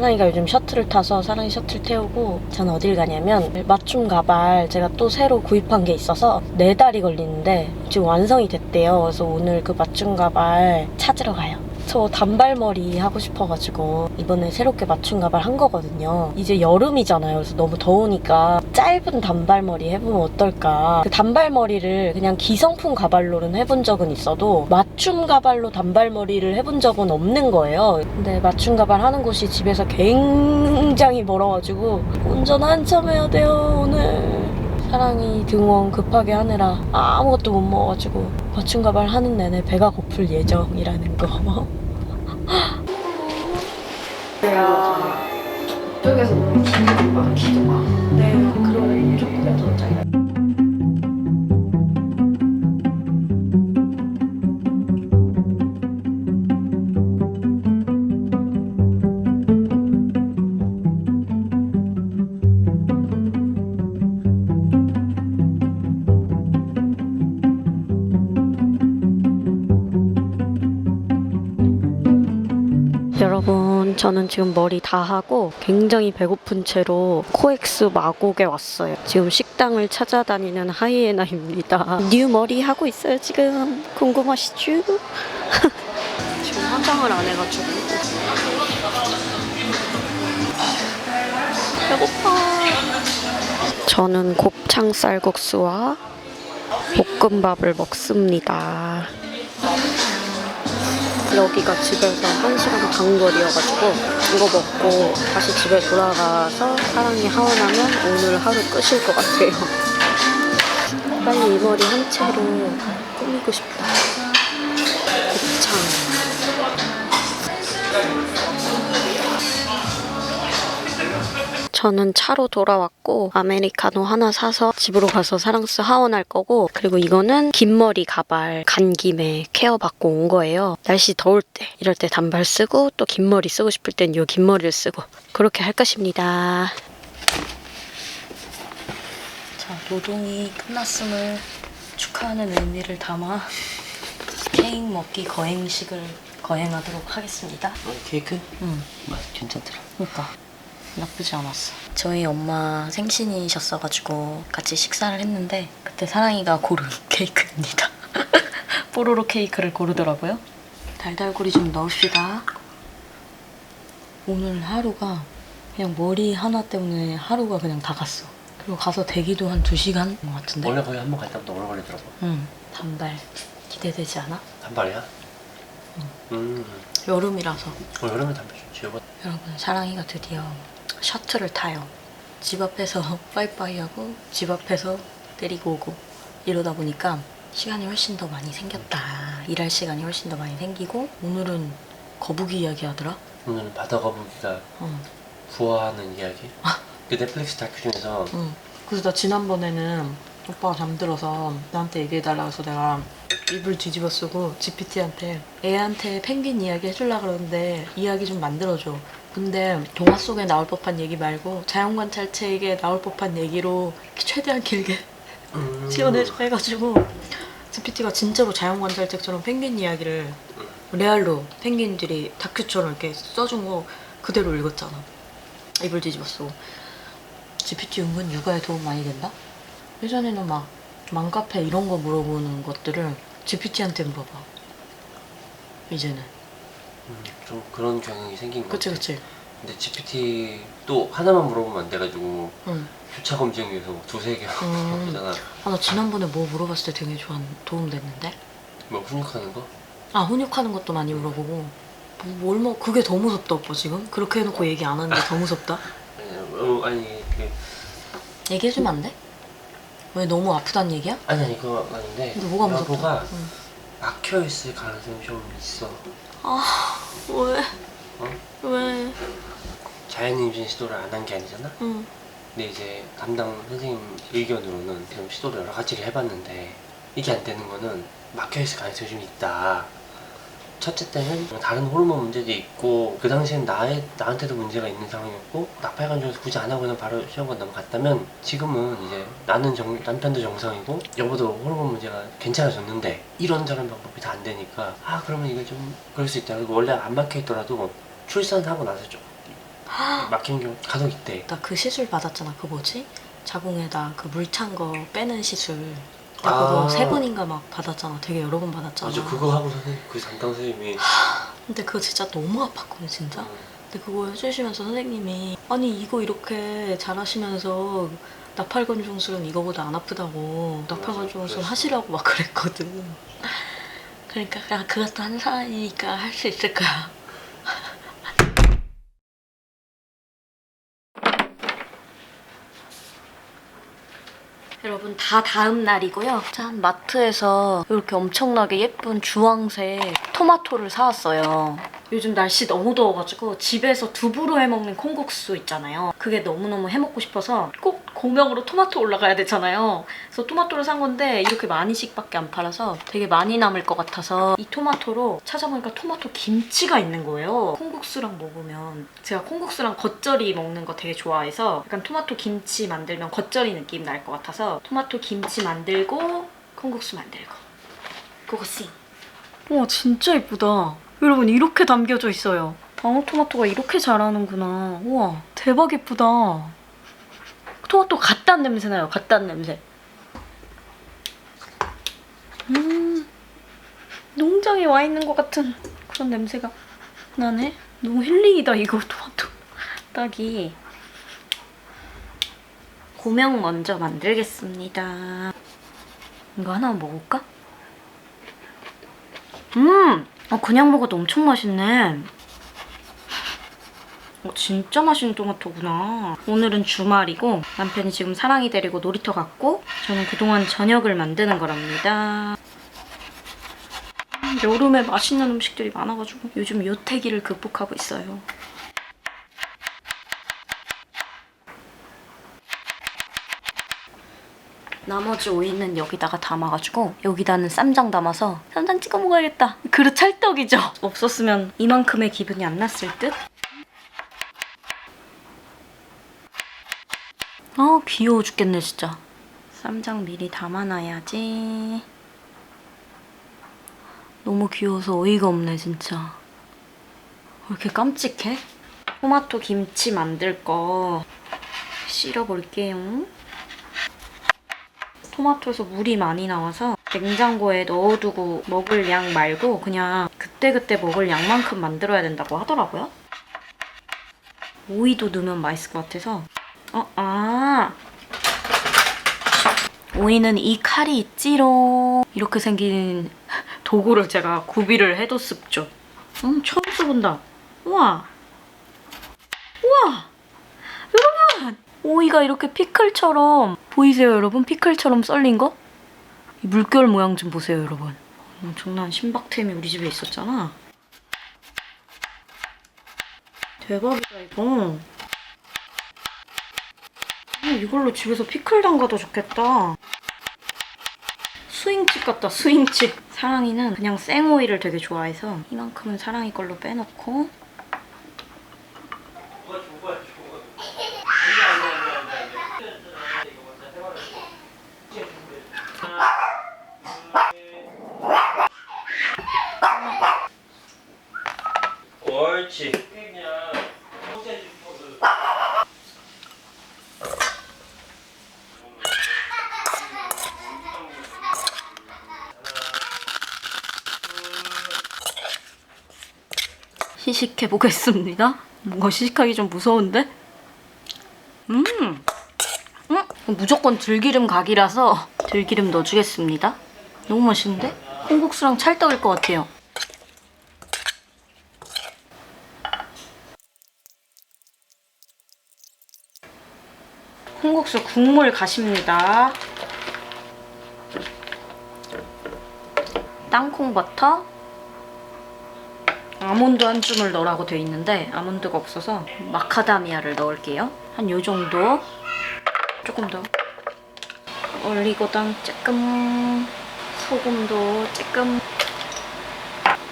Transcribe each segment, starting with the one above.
사랑이가 요즘 셔틀을 타서 사랑이 셔틀 태우고 저는 어딜 가냐면 맞춤 가발 제가 또 새로 구입한 게 있어서 4달이 걸리는데 지금 완성이 됐대요. 그래서 오늘 그 맞춤 가발 찾으러 가요. 저 단발머리 하고 싶어가지고 이번에 새롭게 맞춤 가발 한 거거든요. 이제 여름이잖아요. 그래서 너무 더우니까 짧은 단발머리 해보면 어떨까. 그 단발머리를 그냥 기성품 가발로는 해본 적은 있어도 맞춤 가발로 단발머리를 해본 적은 없는 거예요. 근데 맞춤 가발 하는 곳이 집에서 굉장히 멀어가지고 운전 한참 해야 돼요 오늘. 사랑이 등원 급하게 하느라 아무것도 못 먹어가지고 맞춤 가발 하는 내내 배가 고플 예정이라는 거. 내가 저쪽에서 너무 기도 기도가. 네, 그러면 조금 더 짧아. 여러분, 저는 지금 머리 다 하고 굉장히 배고픈 채로 코엑스 마곡에 왔어요. 지금 식당을 찾아다니는 하이에나입니다. 뉴 머리 하고 있어요 지금. 궁금하시죠? 지금 화장을 안 해가지고 배고파. 저는 곱창 쌀국수와 볶음밥을 먹습니다. 여기가 집에서 1시간 반 거리여가지고 이거 먹고 다시 집에 돌아가서 사랑이 하원하면 오늘 하루 끝일 것 같아요. 빨리 이 머리 한 채로 꾸미고 싶다. 곱창. 저는 차로 돌아왔고 아메리카노 하나 사서 집으로 가서 사랑스 하원할 거고, 그리고 이거는 긴 머리 가발 간 김에 케어 받고 온 거예요. 날씨 더울 때 이럴 때 단발 쓰고 또 긴 머리 쓰고 싶을 땐 요 긴 머리를 쓰고 그렇게 할 것입니다. 자, 노동이 끝났음을 축하하는 의미를 담아 케이크 먹기 거행식을 거행하도록 하겠습니다. 케이크? 응. 맛 괜찮더라. 그러니까 나쁘지 않았어. 저희 엄마 생신이셨어가지고 같이 식사를 했는데 그때 사랑이가 고른 케이크입니다. 뽀로로 케이크를 고르더라고요. 달달구리 좀 넣읍시다. 오늘 하루가 그냥 머리 하나 때문에 하루가 그냥 다 갔어. 그리고 가서 대기도 한 2시간 것 같은데. 원래 거기 한번 갔다 오면 오래 걸리더라고. 응. 단발 기대되지 않아? 단발이야? 여름이라서. 여름에 단발 좋지. 여러분, 사랑이가 드디어 셔틀을 타요. 집 앞에서 빠이빠이하고 집 앞에서 데리고 오고 이러다 보니까 시간이 훨씬 더 많이 생겼다. 일할 시간이 훨씬 더 많이 생기고, 오늘은 거북이 이야기 하더라. 오늘은 바다 거북이가 부화하는 이야기. 그 넷플릭스 다큐 중에서. 그래서 나 지난번에는 오빠가 잠들어서 나한테 얘기해달라고 해서 내가 입을 뒤집어 쓰고 GPT한테 애한테 펭귄 이야기 해주려고 그러는데 이야기 좀 만들어줘. 근데 동화 속에 나올 법한 얘기 말고 자연관찰책에 나올 법한 얘기로 최대한 길게 지원해줘 해가지고 GPT가 진짜로 자연관찰책처럼 펭귄 이야기를 레알로 펭귄들이 다큐처럼 이렇게 써준 거 그대로 읽었잖아. 입을 뒤집어 쓰고. GPT 은근 육아에 도움 많이 된다? 예전에는 막 맘카페 이런 거 물어보는 것들을 GPT한테 물어봐. 이제는. 좀 그런 경향이 생긴 거 같아. 그치. 근데 GPT 또 하나만 물어보면 안 돼가지고 응. 교차 검증 위해서 2-3개 하잖아. 아, 나 지난번에 뭐 물어봤을 때 되게 도움 됐는데? 뭐 훈육하는 거? 아, 훈육하는 것도 많이 물어보고. 그게 더 무섭다, 오빠 지금? 그렇게 해놓고 얘기 안 하는 게 더 무섭다? 아니 얘기해주면 안 돼? 왜 너무 아프단 얘기야? 아니 그거 아닌데. 근데 뭐가 무섭다? 여보가 막혀있을 가능성이 좀 있어. 아, 왜? 어? 왜? 자연임신 시도를 안 한 게 아니잖아? 응. 근데 이제 담당 선생님 의견으로는 좀 시도를 여러 가지를 해봤는데 이게 안 되는 거는 막혀있을 가능성이 좀 있다. 첫째 때는 다른 호르몬 문제도 있고 그 당시엔 나한테도 문제가 있는 상황이었고 나팔관 중에서 굳이 안 하고 그냥 바로 시험관 넘어갔다면 지금은 이제 나는 남편도 정상이고 여보도 호르몬 문제가 괜찮아졌는데 이런저런 방법이 다 안 되니까 그러면 이거 좀 그럴 수 있다. 그리고 원래 안 막혀있더라도 출산하고 나서 좀 막힌 경우 간혹 있대. 나 그 시술 받았잖아. 그 뭐지? 자궁에다 그 물 찬 거 빼는 시술. 나 그거 3번인가 막 받았잖아. 되게 여러 번 받았잖아. 맞아, 그거 하고 선생님, 그 담당 선생님이 근데 그거 진짜 너무 아팠거든 진짜. 근데 그거 해주시면서 선생님이 아니 이거 이렇게 잘하시면서 나팔건조술은 이거보다 안 아프다고 나팔건조술 하시라고 막 그랬거든. 그러니까 그냥 그것도 한 사람이니까 할 수 있을 거야. 여러분 다 다음 날이고요. 짠, 마트에서 이렇게 엄청나게 예쁜 주황색 토마토를 사왔어요. 요즘 날씨 너무 더워가지고 집에서 두부로 해먹는 콩국수 있잖아요. 그게 너무너무 해먹고 싶어서 꼭 고명으로 토마토 올라가야 되잖아요. 그래서 토마토를 산 건데 이렇게 많이씩밖에 안 팔아서 되게 많이 남을 것 같아서 이 토마토로 찾아보니까 토마토 김치가 있는 거예요. 콩국수랑 먹으면 제가 콩국수랑 겉절이 먹는 거 되게 좋아해서 약간 토마토 김치 만들면 겉절이 느낌 날 것 같아서 토마토 김치 만들고 콩국수 만들고 고고싱. 우와 진짜 예쁘다. 여러분 이렇게 담겨져 있어요. 방울토마토가 이렇게 자라는구나. 우와 대박 예쁘다. 토마토 갓단 냄새 나요. 갓단 냄새. 농장에 와 있는 것 같은 그런 냄새가 나네. 너무 힐링이다 이거 토마토 딱이. 고명 먼저 만들겠습니다. 이거 하나 먹을까? 그냥 먹어도 엄청 맛있네. 진짜 맛있는 토마토구나. 오늘은 주말이고 남편이 지금 사랑이 데리고 놀이터 갔고 저는 그동안 저녁을 만드는 거랍니다. 여름에 맛있는 음식들이 많아가지고 요즘 요태기를 극복하고 있어요. 나머지 오이는 여기다가 담아가지고 여기다는 쌈장 담아서 쌈장 찍어 먹어야겠다. 그릇 찰떡이죠? 없었으면 이만큼의 기분이 안 났을 듯? 귀여워 죽겠네 진짜. 쌈장 미리 담아놔야지. 너무 귀여워서 어이가 없네 진짜. 왜 이렇게 깜찍해? 토마토 김치 만들 거 씻어볼게요. 토마토에서 물이 많이 나와서 냉장고에 넣어두고 먹을 양 말고 그냥 그때그때 먹을 양만큼 만들어야 된다고 하더라고요. 오이도 넣으면 맛있을 것 같아서. 오이는 이 칼이 있지롱. 이렇게 생긴 도구를 제가 구비를 해뒀습죠. 처음 써본다. 우와. 우와. 여러분! 오이가 이렇게 피클처럼 보이세요 여러분? 피클처럼 썰린 거? 이 물결 모양 좀 보세요 여러분. 엄청난 신박템이 우리 집에 있었잖아. 대박이다 이거. 이걸로 집에서 피클 담가도 좋겠다. 스윙칩 같다 스윙칩. 사랑이는 그냥 생오이를 되게 좋아해서 이만큼은 사랑이 걸로 빼놓고 옳지. 시식해 보겠습니다. 뭔가 시식하기 좀 무서운데? 무조건 들기름 각이라서 들기름 넣어주겠습니다. 너무 맛있는데? 콩국수랑 찰떡일 것 같아요. 콩국수 국물 가십니다. 땅콩버터, 아몬드 한 줌을 넣으라고 되어 있는데 아몬드가 없어서 마카다미아를 넣을게요. 한 요 정도. 조금 더. 올리고당 조금, 소금도 조금,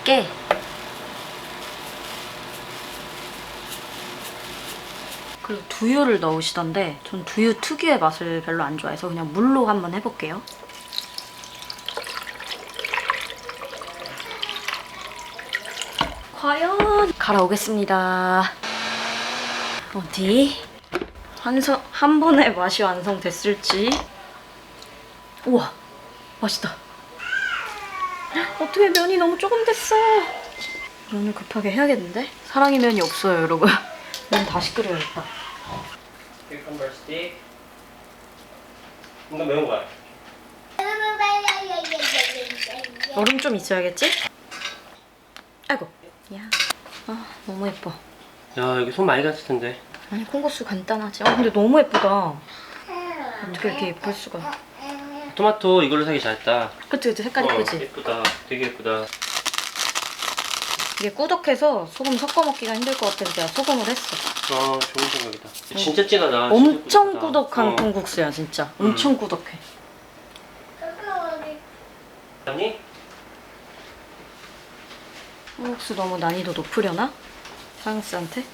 깨. 그리고 두유를 넣으시던데 전 두유 특유의 맛을 별로 안 좋아해서 그냥 물로 한번 해볼게요. 과연 갈아오겠습니다. 어디? 한 번에 맛이 완성됐을지. 우와, 맛있다. 어떻게 면이 너무 조금 됐어. 면을 급하게 해야겠는데? 사랑의 면이 없어요, 여러분. 면 다시 끓여야겠다. 이거 매운 거야. 얼음 좀 있어야겠지? 아이고. 야, 아 너무 예뻐. 야, 이거 손 많이 갔을 텐데. 아니 콩국수 간단하지. 근데 너무 예쁘다. 어떻게 이렇게 예쁠 수가? 토마토 이걸로 사기 잘했다. 그치 색깔 예쁘지? 예쁘다. 되게 예쁘다. 이게 꾸덕해서 소금 섞어 먹기가 힘들 것 같아서 제가 소금을 했어. 좋은 생각이다. 진짜 진하다. 엄청 진짜 꾸덕하다. 꾸덕한 콩국수야 진짜. 엄청 꾸덕해. 아니? 콩국수 너무 난이도 높으려나? 프랑스한테?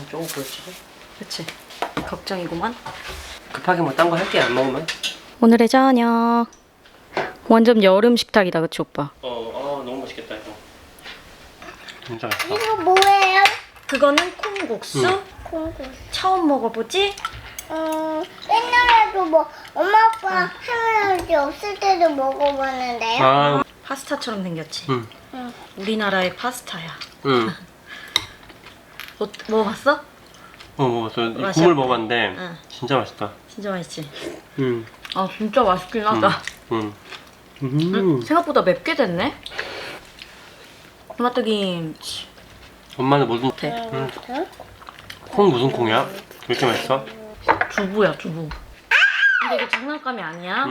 조금 그렇지. 그치? 걱정이구만. 급하게 뭐 딴 거 할게 안 먹으면. 오늘의 저녁. 완전 여름 식탁이다 그치 오빠? 너무 맛있겠다 이거. 진짜 맛있다. 이거 뭐예요? 그거는 콩국수? 콩국수. 처음 먹어보지? 옛날에도 뭐 엄마 아빠 할아버지 없을 때도 먹어봤는데요. 아, 파스타처럼 생겼지? 응. 우리나라의 파스타야. 응. 먹어봤어? 먹었어. 이 맛이 국물 어때? 먹어봤는데 응. 진짜 맛있다. 진짜 맛있지? 응. 아 진짜 맛있긴 하다. 응. 생각보다 맵게 됐네? 토마토 김치. 엄마는 무슨 네. 콩 무슨 콩이야? 왜 이렇게 맛있어? 두부야 두부. 근데 이게 장난감이 아니야.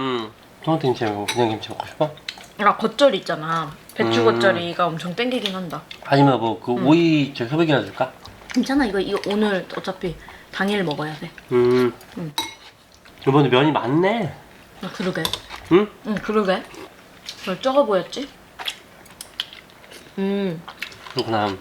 토마토 김치 말고 그냥 김치 먹고 싶어? 아 겉절이 있잖아. 배추 겉절이가 엄청 땡기긴 한다. 아니면 뭐 그 오이 저 소백이라 줄까? 괜찮아 이거 오늘 어차피 당일 먹어야 돼. 이번에 면이 많네. 그러게. 응? 응 그러게. 왜 적어 보였지? 그렇구나.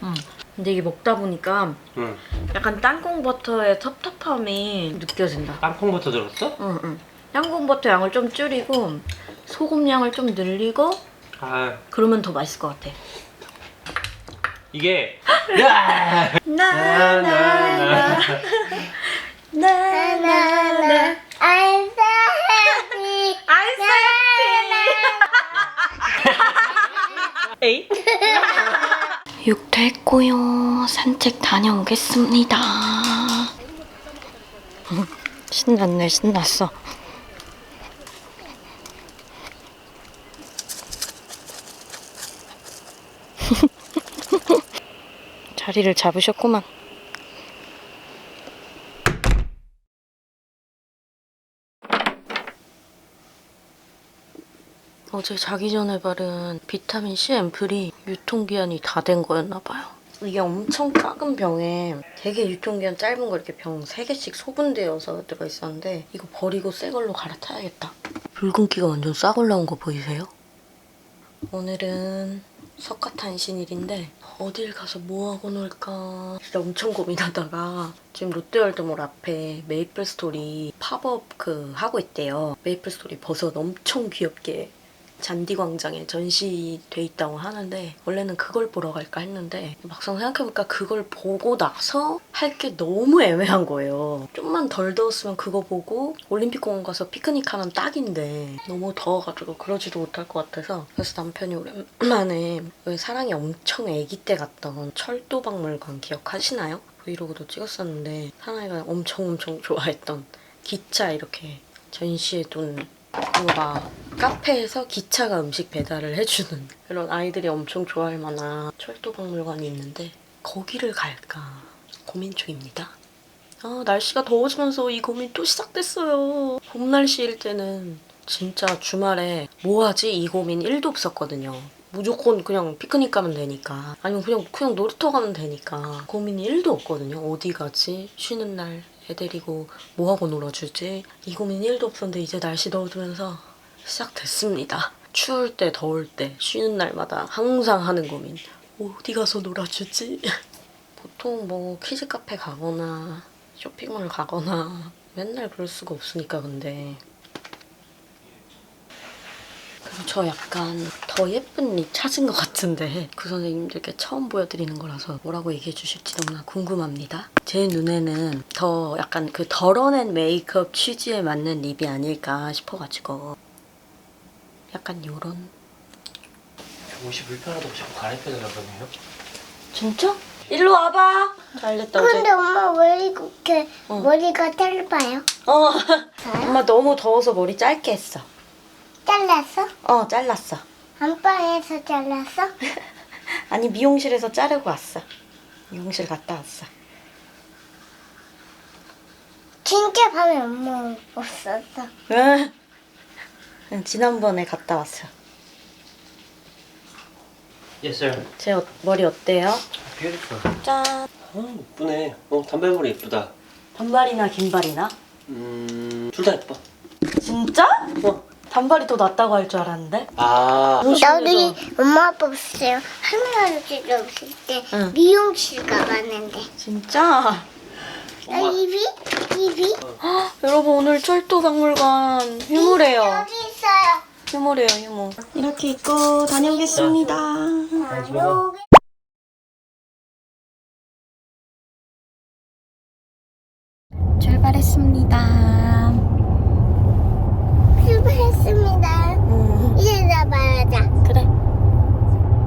근데 이게 먹다 보니까 응. 약간 땅콩 버터의 텁텁함이 느껴진다. 땅콩부터 들었어? 응. 땅콩 버터 양을 좀 줄이고 소금 양을 좀 늘리고 아, 그러면 더 맛있을 것 같아. 이게 야! 나나나 나나나 I'm so happy. I'm so happy. 에이? 육퇴했고요. 산책 다녀오겠습니다. 신났네, 신났어. 자리를 잡으셨구만. 어제 자기 전에 바른 비타민C 앰플이 유통기한이 다 된 거였나봐요. 이게 엄청 작은 병에 되게 유통기한 짧은 거 이렇게 병 3개씩 소분되어서 들어있었는데 이거 버리고 새 걸로 갈아타야겠다. 붉은기가 완전 싹 올라온 거 보이세요? 오늘은 석가탄신일인데 어딜 가서 뭐하고 놀까 진짜 엄청 고민하다가 지금 롯데월드몰 앞에 메이플스토리 팝업 하고 있대요. 메이플스토리 버섯 엄청 귀엽게 잔디광장에 전시돼 있다고 하는데 원래는 그걸 보러 갈까 했는데 막상 생각해보니까 그걸 보고 나서 할 게 너무 애매한 거예요. 좀만 덜 더웠으면 그거 보고 올림픽공원 가서 피크닉 하면 딱인데 너무 더워가지고 그러지도 못할 것 같아서 그래서 남편이 오랜만에 왜 사랑이 엄청 아기 때 갔던 철도박물관 기억하시나요? 브이로그도 찍었었는데 사랑이가 엄청 좋아했던 기차 이렇게 전시해둔 그리고 막 카페에서 기차가 음식 배달을 해주는 그런 아이들이 엄청 좋아할 만한 철도박물관이 있는데 거기를 갈까 고민 중입니다. 아 날씨가 더워지면서 이 고민 또 시작됐어요. 봄 날씨일 때는 진짜 주말에 뭐 하지 이 고민 1도 없었거든요. 무조건 그냥 피크닉 가면 되니까 아니면 그냥 놀이터 가면 되니까 고민이 1도 없거든요. 어디 가지? 쉬는 날 애 데리고 뭐하고 놀아주지? 이 고민이 1도 없었는데 이제 날씨 더워지면서 시작됐습니다. 추울 때 더울 때 쉬는 날마다 항상 하는 고민. 어디 가서 놀아주지? 보통 뭐 키즈 카페 가거나 쇼핑몰 가거나 맨날 그럴 수가 없으니까 근데 그리고 저 약간 더 예쁜 립 찾은 것 같은데 그 선생님들께 처음 보여드리는 거라서 뭐라고 얘기해 주실지 너무나 궁금합니다. 제 눈에는 더 약간 그 덜어낸 메이크업 취지에 맞는 립이 아닐까 싶어가지고 약간 요런. 옷이 불편하다고 자꾸 갈아입혀야 되나 보네요. 진짜? 일로 와봐. 잘됐다. 어제. 근데 엄마 왜 이렇게 머리가 짧아요? 엄마 너무 더워서 머리 짧게 했어. 잘랐어? 잘랐어. 안방에서 잘랐어? 아니 미용실에서 자르고 왔어. 미용실 갔다 왔어. 진짜 밤에 엄마 없었어. 응. 지난번에 갔다 왔어. Yes, sir. 제 머리 어때요? Beautiful. 짠. 예쁘네. 단발머리 예쁘다. 단발이나 긴발이나? 둘 다 예뻐. 진짜? 어. 단발이 더 낫다고 할 줄 알았는데? 아. 너희 엄마 아빠 없어요. 할머니도 없을 때 응. 미용실 가봤는데. 진짜? 나 입이? 여러분 오늘 철도박물관 휴무래요. 여기 있어요. 휴무래요 휴무. 이렇게 입고 다녀오겠습니다. 먹어. 출발했습니다. 출발했습니다. 이제 나 말하자. 그래.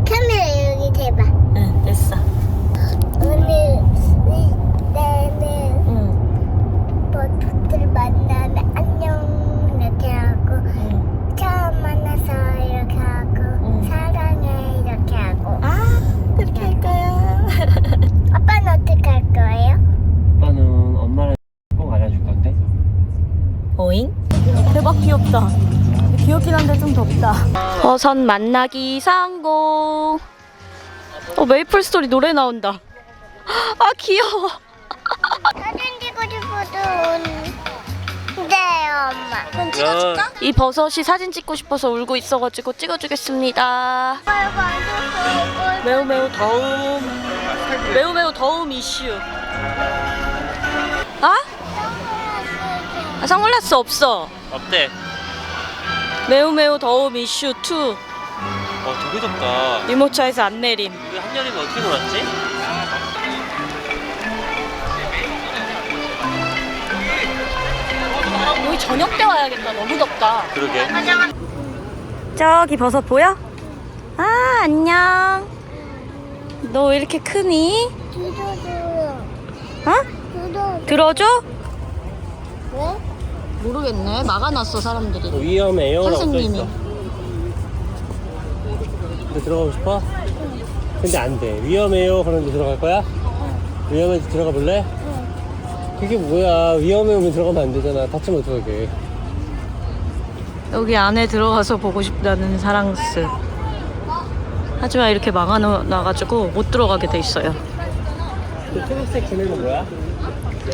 카메라 여기 대봐. 응 됐어. 오늘 나는 응. 모두들 만나면 안녕 이렇게 하고 처음 만나서 이렇게 하고 사랑해 이렇게 하고. 그렇게 할 거야. 아빠는 어떻게 할 거예요? 오빠는 엄마랑 꼭 안아줄 건데. 오잉? 대박 귀엽다. 귀엽긴 한데 좀 덥다. 버선 만나기 성공. 메이플 스토리 노래 나온다. 아 귀여워. 사진 찍고 싶어도 네 엄마. 그럼 찍어줄까? 이 버섯이 사진 찍고 싶어서 울고 있어가지고 찍어주겠습니다. 매우 더움 이슈. 아? 선글라스 없어. 어때? 매우 더움 이슈 2. 되게 덥다. 유모차에서 안 내림. 우리 한여름에 어떻게 놀았지? 여기 저녁 때 와야겠다. 너무 덥다. 그러게. 저기 버섯 보여? 아 안녕. 너 왜 이렇게 크니? 들어줘요. 어? 들어줘? 왜? 모르겠네. 막아놨어 사람들이. 위험해요라고 선생님이. 써있어. 근데 들어가고 싶어? 근데 안 돼. 위험해요. 그런데 들어갈 거야? 위험해서 들어가 볼래? 그게 뭐야. 위험해오면 들어가면 안 되잖아. 다치면 어떡해. 여기 안에 들어가서 보고 싶다는 사랑스. 하지만 이렇게 막아놔가지고 못 들어가게 돼 있어요. 그 초록색 걔네는 뭐야?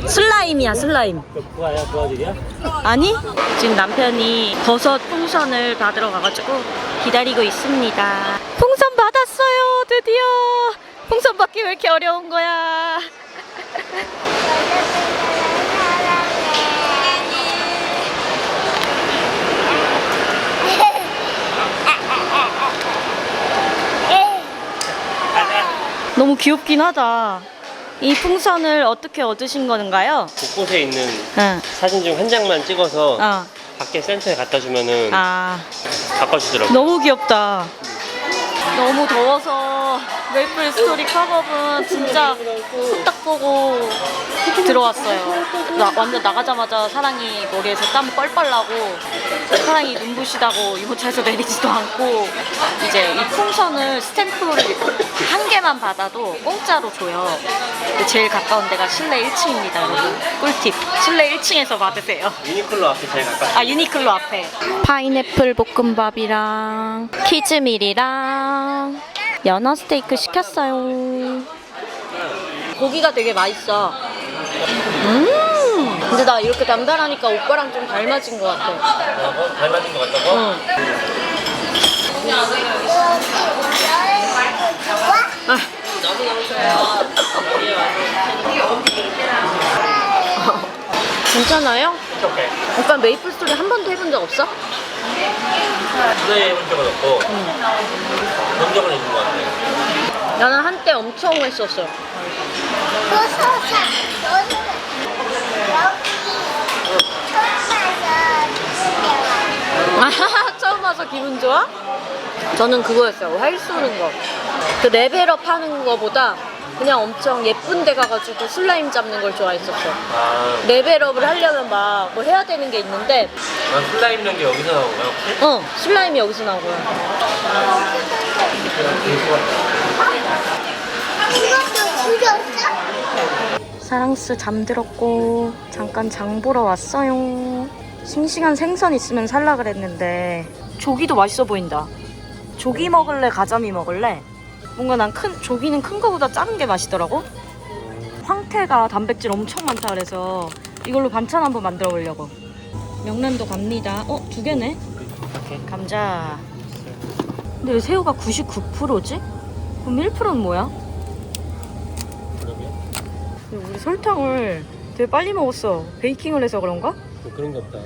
슬라임이야 슬라임. 그 부하야? 부하들이야? 아니? 지금 남편이 버섯 풍선을 받으러 가가지고 기다리고 있습니다. 풍선 받았어요 드디어. 풍선 받기 왜 이렇게 어려운 거야. 너무 귀엽긴 하다. 이 풍선을 어떻게 얻으신 건가요? 곳곳에 있는 응. 사진 중 한 장만 찍어서 어. 밖에 센터에 갖다 주면은 아. 바꿔주더라고. 너무 귀엽다. 너무 더워서 메이플 스토리 팝업은 진짜 딱 보고 들어왔어요. 완전 나가자마자 사랑이 머리에서 땀 뻘뻘 나고 사랑이 눈부시다고 유모차에서 내리지도 않고 이제 이 풍선을 스탬프를 한 개만 받아도 공짜로 줘요. 근데 제일 가까운 데가 실내 1층입니다. 여러분. 꿀팁. 실내 1층에서 받으세요. 유니클로 앞에 제일 가까워. 아 유니클로 앞에 파인애플 볶음밥이랑 키즈밀이랑 연어 스테이크 시켰어요. 고기가 되게 맛있어. 근데 나 이렇게 담달하니까 오빠랑 좀 닮아진 것 같아. 닮아진 것 같다고? 응. 괜찮아요? 오케이. 오빠 메이플 스토리 한 번도 해본 적 없어? 하나에 혼자가 넣고 검정을 입는 것 같아. 나는 한때 엄청 했었어. 처음 와서 기분 좋아? 저는 그거였어요. 활 쏘는 거. 그 레벨업 하는 거보다 그냥 엄청 예쁜 데 가가지고 슬라임 잡는 걸 좋아했었어. 아, 레벨업을 하려면 막 뭐 해야 되는 게 있는데, 난 슬라임 이런 게 여기서 나온 거야 혹시? 슬라임이 여기서 나오고요. 이것도 죽였어? 사랑스 잠들었고 잠깐 장 보러 왔어요. 싱싱한 생선 있으면 살라 그랬는데 조기도 맛있어 보인다. 조기 먹을래? 가자미 먹을래? 뭔가 난 조기는 큰 거보다 작은 게 맛있더라고. 황태가 단백질 엄청 많다 그래서 이걸로 반찬 한번 만들어 보려고. 명란도 갑니다. 2개네? 감자. 근데 왜 새우가 99%지? 그럼 1%는 뭐야? 우리 설탕을 되게 빨리 먹었어. 베이킹을 해서 그런가? 뭐 그런 거 없다.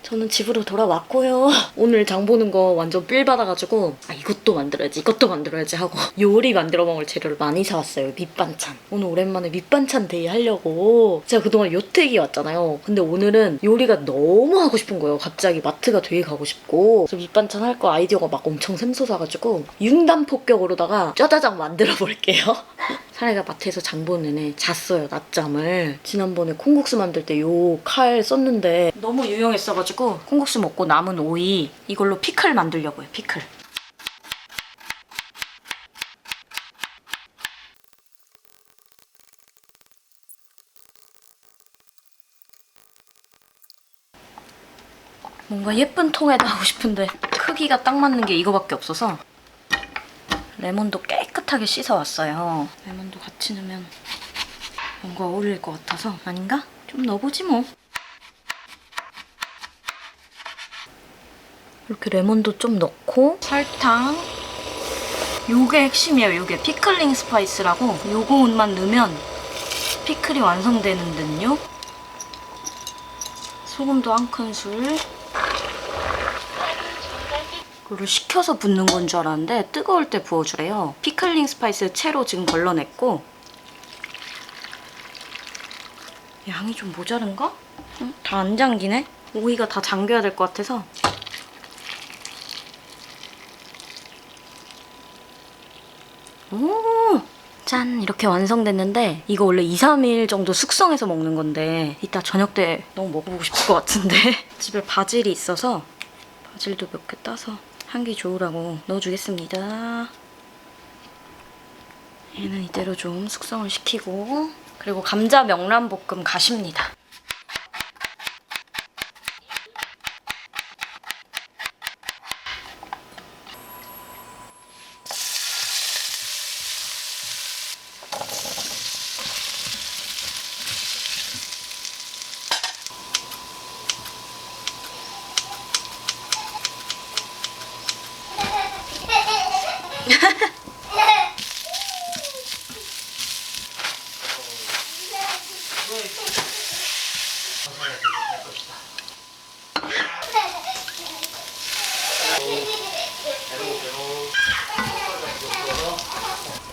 저는 집으로 돌아왔고요. 오늘 장 보는 거 완전 삘 받아가지고 이것도 만들어야지 하고 요리 만들어 먹을 재료를 많이 사왔어요. 밑반찬. 오늘 오랜만에 밑반찬 데이 하려고. 제가 그동안 요택이 왔잖아요. 근데 오늘은 요리가 너무 하고 싶은 거예요. 갑자기 마트가 되게 가고 싶고. 그래서 밑반찬 할 거 아이디어가 막 엄청 샘솟아가지고 융단폭격으로다가 짜자장 만들어 볼게요. 사례가 마트에서 장 보는 내내 잤어요. 낮잠을. 지난번에 콩국수 만들 때 요 칼 썼는데 너무 유용했어가지고 콩국수 먹고 남은 오이 이걸로 피클 만들려고요. 피클. 뭔가 예쁜 통에다 하고 싶은데 크기가 딱 맞는 게 이거밖에 없어서 레몬도 깨끗하게 씻어왔어요. 레몬도 같이 넣으면 뭔가 어울릴 것 같아서 아닌가? 좀 넣어보지 뭐. 이렇게 레몬도 좀 넣고 설탕. 요게 핵심이에요. 요게 피클링 스파이스라고 요거만 넣으면 피클이 완성되는 듯요. 소금도 한 큰술. 이거를 식혀서 붓는 건 줄 알았는데 뜨거울 때 부어주래요. 피클링 스파이스 채로 지금 걸러냈고 양이 좀 모자른가? 다 안 잠기네? 오이가 다 잠겨야 될 것 같아서 오! 짠! 이렇게 완성됐는데 이거 원래 2, 3일 정도 숙성해서 먹는 건데 이따 저녁 때 너무 먹어보고 싶을 것 같은데 집에 바질이 있어서 바질도 몇 개 따서 향기 좋으라고 넣어주겠습니다. 얘는 이대로 좀 숙성을 시키고 그리고 감자 명란볶음 가십니다.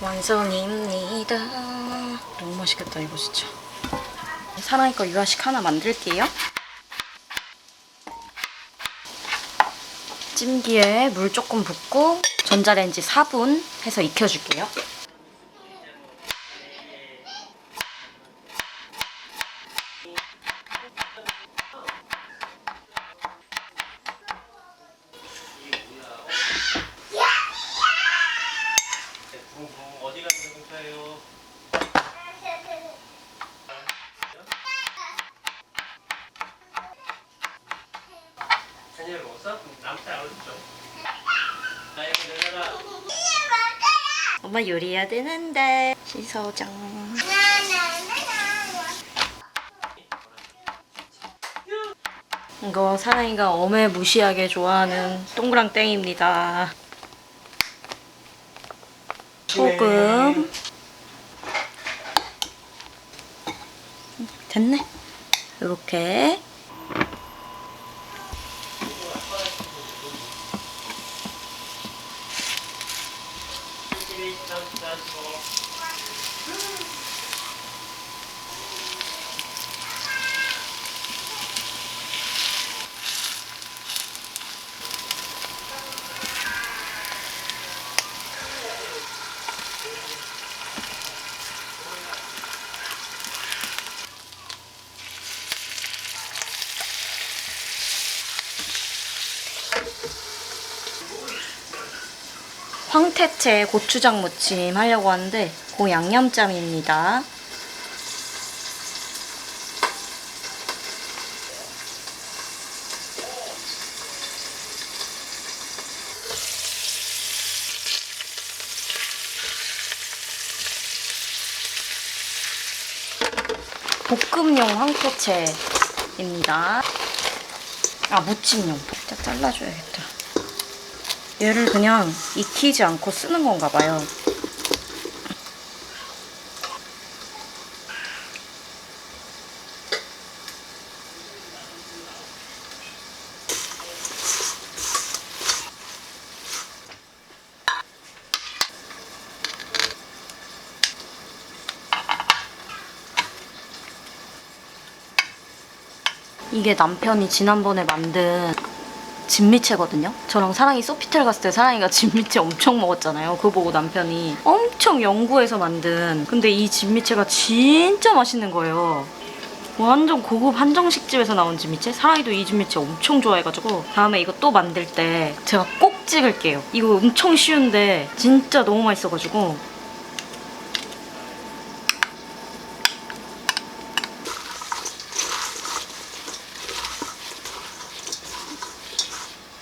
완성입니다. 너무 맛있겠다 이거 진짜. 사랑이 거 유아식 하나 만들게요. 찜기에 물 조금 붓고 전자레인지 4분 해서 익혀줄게요. 어디 가는 공차예요? 찬이를 먹었어? 남자 어딨죠? 나 여기 내려라. 엄마 요리해야 되는데 씻어장. 이거 사랑이가 어메무시하게 좋아하는 동그랑땡입니다. 소금. 됐네. 이렇게 황태채 고추장 무침 하려고 하는데 그 양념짬입니다. 볶음용 황태채입니다. 아, 무침용. 살짝 잘라줘야겠다. 얘를 그냥 익히지 않고 쓰는 건가 봐요. 이게 남편이 지난번에 만든 진미채거든요. 저랑 사랑이 소피텔 갔을 때 사랑이가 진미채 엄청 먹었잖아요. 그거 보고 남편이 엄청 연구해서 만든, 근데 이 진미채가 진짜 맛있는 거예요. 완전 고급 한정식집에서 나온 진미채? 사랑이도 이 진미채 엄청 좋아해가지고 다음에 이거 또 만들 때 제가 꼭 찍을게요. 이거 엄청 쉬운데 진짜 너무 맛있어가지고.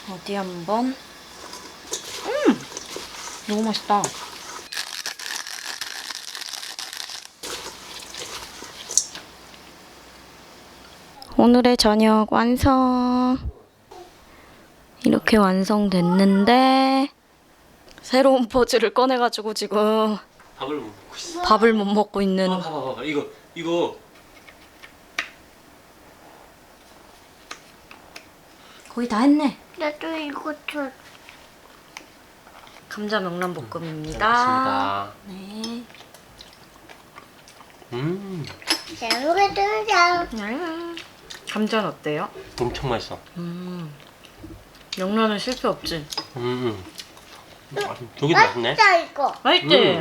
어디 한번. 너무 맛있다. 오늘의 저녁 완성. 이렇게 완성됐는데 새로운 포즈를 꺼내가지고 지금 밥을 못 먹고 있어. 밥을 못 먹고 있는. 봐봐. 이거. 거의 다 했네. 나도 이거 줘. 감자 명란볶음입니다. 잘 네. 잘 먹었습니다. 감자는 어때요? 엄청 맛있어. 명란은 실패 없지? 저기도 맛있네. 맛있다 이거. 맛있지?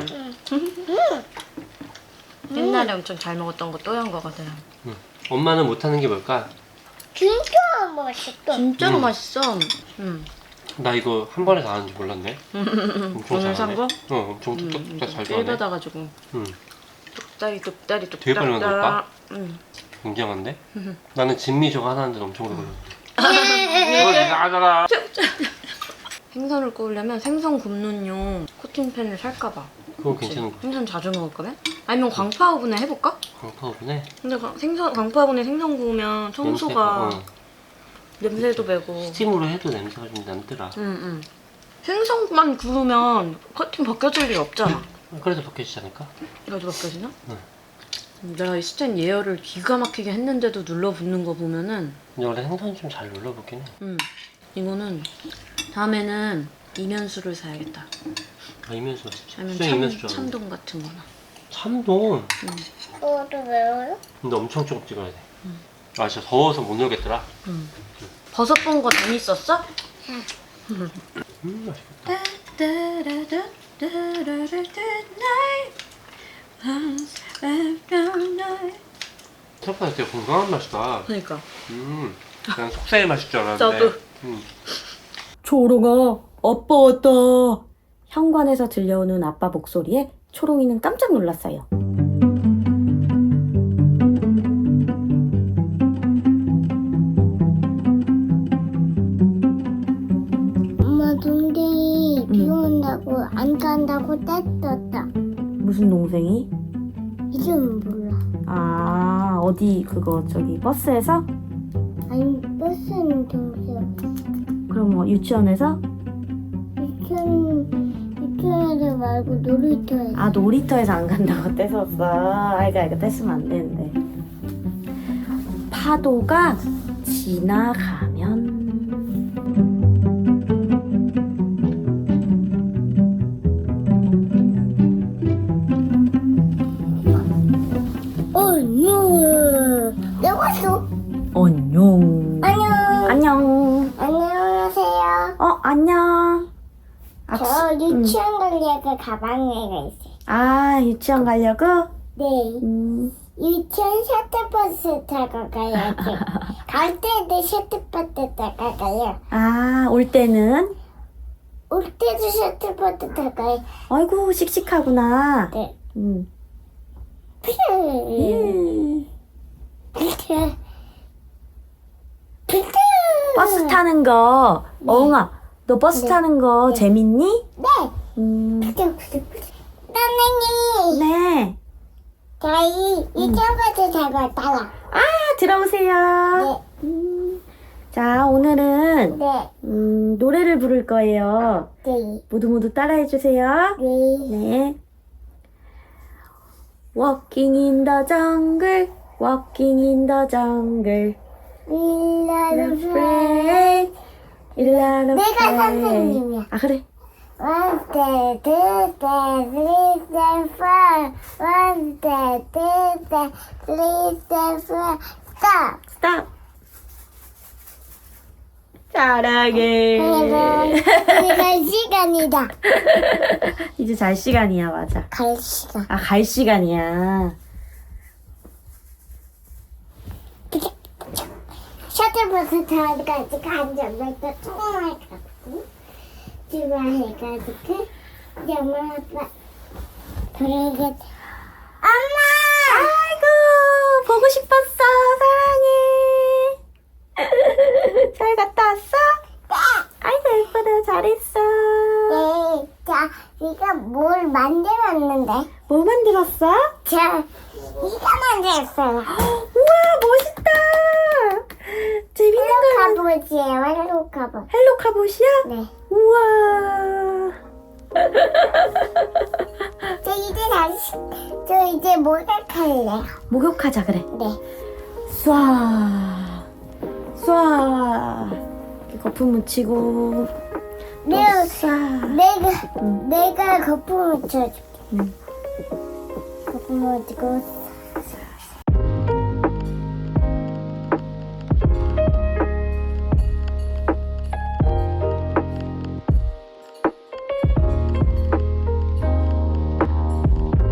옛날에 엄청 잘 먹었던 거 또 한 거거든. 엄마는 못하는 게 뭘까? 진짜 맛있다. 진짜로 맛있어. 나 이거 한 번에 다 하는 줄 몰랐네. 엄청 오늘 산 잘하네. 거? 엄청 뚝뚝뚝 잘 좋아하네. 삘받아가지고 뚝다리 되게 빨리 만들었다. 응. 굉장한데? 나는 진미 저거 하나 하는데 엄청 오래 걸렸어. 이거 이상하잖아. 생선을 구우려면 생선 굽는용 코팅팬을 살까봐. 그거 괜찮은 거. 생선 자주 먹을 거면? 아니면 광파 오븐에 해볼까? 광파 오븐에 근데 광파 오븐에 생선 구우면 청소가 냄새도 배고. 스팀으로 해도 냄새가 좀 남더라. 응. 생선만 구우면 커팅 벗겨질 일 없잖아. 그래도 벗겨지지 않을까? 이거도 벗겨지나? 응. 내가 이 스텐 예열을 기가 막히게 했는데도 눌러붙는 거 보면은. 근데 원래 생선이 좀 잘 눌러붙긴 해. 이거는 다음에는 이면수를 사야겠다. 아, 이면수 맛있지. 아니면 수정 이면수 좋아하는데. 참돔 같은 거나. 참돔? 그것도 매워요? 근데 엄청 조금 찍어야 돼. 아 진짜 더워서 못 놀겠더라. 버섯 본 거 재밌었어? 맛있겠다. 생각보다 되게 건강한 맛이다. 그러니까. 그냥 속살의 맛일 줄 알았는데. 나도. 초롱아, 아빠 왔다. 현관에서 들려오는 아빠 목소리에 초롱이는 깜짝 놀랐어요. 엄마 동생이 비 온다고 안 간다고 뗐었다. 무슨 동생이? 이름은 몰라. 아, 어디 그거 저기 버스에서? 아니 버스는 동생. 그럼 뭐 유치원에서? 유치원에서 말고 놀이터에서. 아, 놀이터에서 안 간다고 떼었어. 아이가 떼으면 안 되는데. 파도가 지나가면. 내가 왔어. 안녕. 안녕. 안녕. 안녕하세요. 안녕. 저 유치원 가려고 가방에가 있어요. 아, 유치원 가려고? 네. 유치원 셔틀버스 타고 가야지. 갈 때도 셔틀버스 타고 가요. 아, 올 때는? 올 때도 셔틀버스 탈까요? 아이고 씩씩하구나. 네. 음. 음. 버스 타는 거. 어흥아, 너 버스 네. 타는 거 재밌니? 네. 선생님, 네. 저희 이쪽부터 잡아 따라. 아, 들어오세요. 자, 오늘은 네. 노래를 부를 거예요. 네. 모두 따라해 주세요. 네. 네. Walking in the jungle, walking in the jungle. 일라를 Afraid, 일라는 내가 선생님이야. 아, 그래. One day, two day, three day, four. One day, two day, three day, four. Stop. Stop. 사랑해. 우리 갈 시간이다. 이제 잘 시간이야, 맞아. 갈 시간. 아, 갈 시간이야. 셔틀버스 타가지고 앉아서 통화해 가지고 주말해가지고 영화 아빠 그러게 엄마 아이고, 보고 싶었어. 사랑해. 잘 갔다 왔어? 아이고, 예쁘다. 잘했어. 네, 자 이거 뭘 만들었는데 뭐 만들었어? 자 이거 만들었어요. 우와, 멋있다. 재밌는 거. 헬로 카봇이에요. 헬로 카봇. 헬로 카봇이야? 네. 우와. 저 이제 목욕할래요. 목욕하자, 그래. 네. 쏴. 쏴. 이렇게 거품 묻히고. 또 내가 쏴. 내가 거품을 쳐줄게. 응. 거품 묻히고